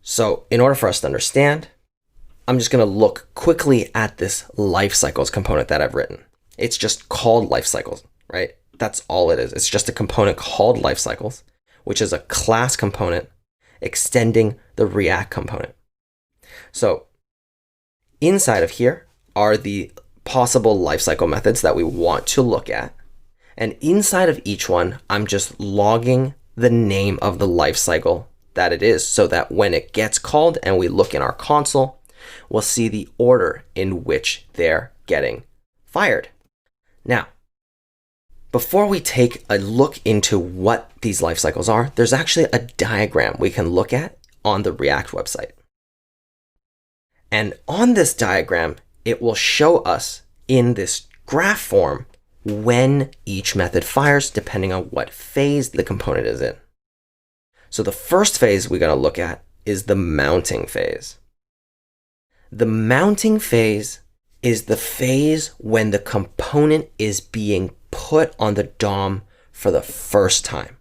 So in order for us to understand, I'm just going to look quickly at this life cycles component that I've written. It's just called life cycles, right? That's all it is. It's just a component called life cycles, which is a class component extending the React component. So inside of here are the possible lifecycle methods that we want to look at. And inside of each one, I'm just logging the name of the lifecycle that it is so that when it gets called and we look in our console, we'll see the order in which they're getting fired. Now, before we take a look into what these life cycles are, there's actually a diagram we can look at on the React website. And on this diagram, it will show us in this graph form when each method fires depending on what phase the component is in. So the first phase we're going to look at is the mounting phase. The mounting phase is the phase when the component is being put on the DOM for the first time.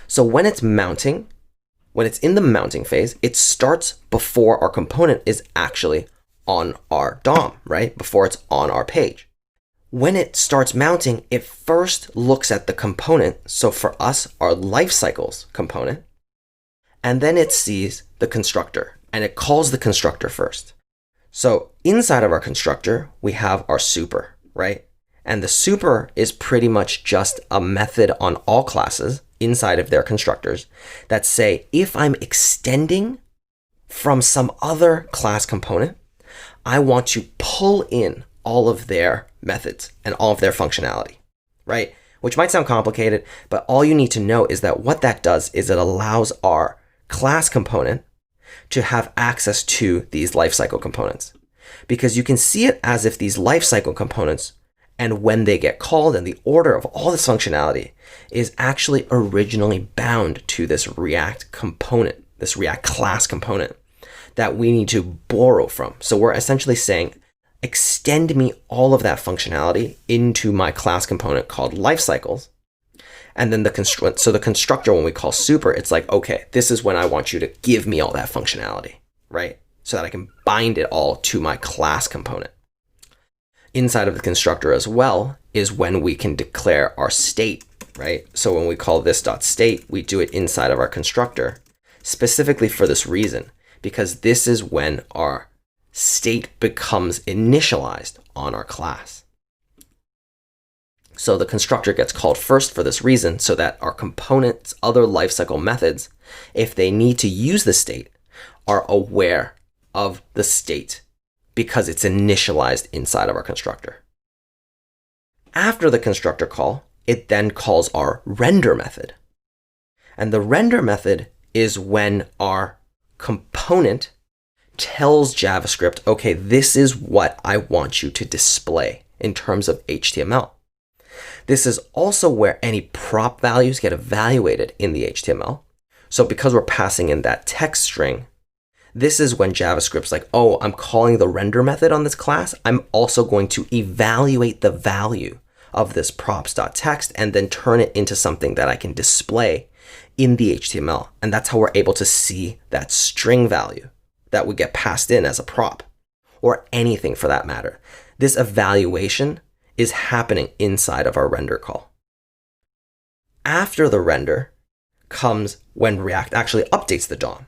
So when it's mounting, when it's in the mounting phase, it starts before our component is actually on our DOM, right? Before it's on our page. When it starts mounting, it first looks at the component. So for us, our life cycles component, and then it sees the constructor and it calls the constructor first. So inside of our constructor, we have our super, right? And the super is pretty much just a method on all classes inside of their constructors that say, if I'm extending from some other class component, I want to pull in all of their methods and all of their functionality, right? Which might sound complicated, but all you need to know is that what that does is it allows our class component to have access to these lifecycle components. Because you can see it as if these lifecycle components and when they get called and the order of all this functionality is actually originally bound to this React component, this React class component that we need to borrow from. So we're essentially saying, extend me all of that functionality into my class component called lifecycles. And then the constructor, when we call super, it's like, okay, this is when I want you to give me all that functionality, right? So that I can bind it all to my class component. Inside of the constructor as well is when we can declare our state, right? So when we call this .state, we do it inside of our constructor specifically for this reason, because this is when our state becomes initialized on our class. So the constructor gets called first for this reason, so that our component's other lifecycle methods, if they need to use the state, are aware of the state because it's initialized inside of our constructor. After the constructor call, it then calls our render method. And the render method is when our component tells JavaScript, okay, this is what I want you to display in terms of HTML. This is also where any prop values get evaluated in the HTML. So because we're passing in that text string, this is when JavaScript's like, oh, I'm calling the render method on this class. I'm also going to evaluate the value of this props.text and then turn it into something that I can display in the HTML. And that's how we're able to see that string value that would get passed in as a prop, or anything for that matter. This evaluation is happening inside of our render call. After the render comes when React actually updates the DOM,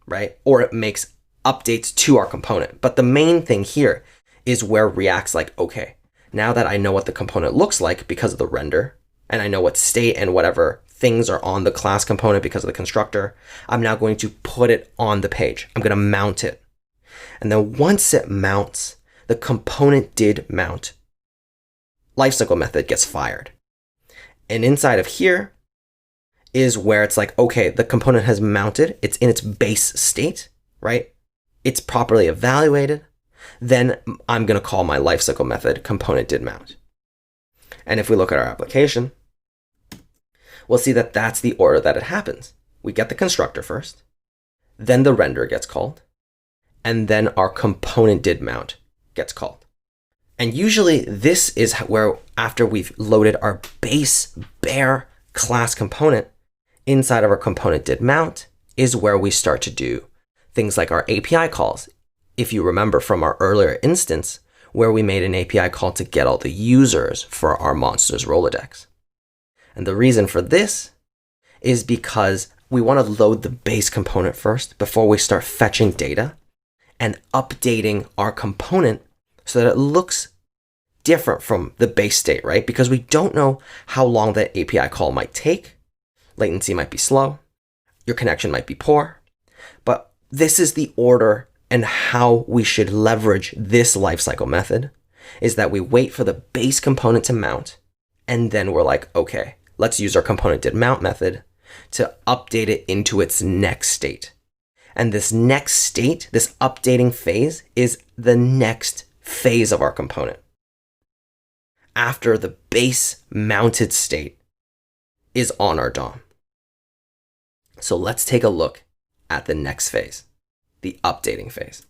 right? Or it makes updates to our component. But the main thing here is where React's like, okay, now that I know what the component looks like because of the render, and I know what state and whatever things are on the class component because of the constructor, I'm now going to put it on the page. I'm going to mount it. And then once it mounts, the component did mount. Lifecycle method gets fired. And inside of here is where it's like, okay, the component has mounted. It's in its base state, right? It's properly evaluated. Then I'm going to call my lifecycle method component did mount. And if we look at our application, we'll see that that's the order that it happens. We get the constructor first, then the render gets called, and then our component did mount gets called. And usually this is where, after we've loaded our base bare class component, inside of our component did mount, is where we start to do things like our API calls. If you remember from our earlier instance, where we made an API call to get all the users for our Monsters Rolodex. And the reason for this is because we want to load the base component first before we start fetching data and updating our component so that it looks different from the base state, right? Because we don't know how long that API call might take. Latency might be slow. Your connection might be poor. But this is the order and how we should leverage this lifecycle method, is that we wait for the base component to mount, and then we're like, okay, let's use our component did mount method to update it into its next state. And this next state, this updating phase, is the next phase of our component, after the base mounted state is on our DOM. So let's take a look at the next phase, the updating phase.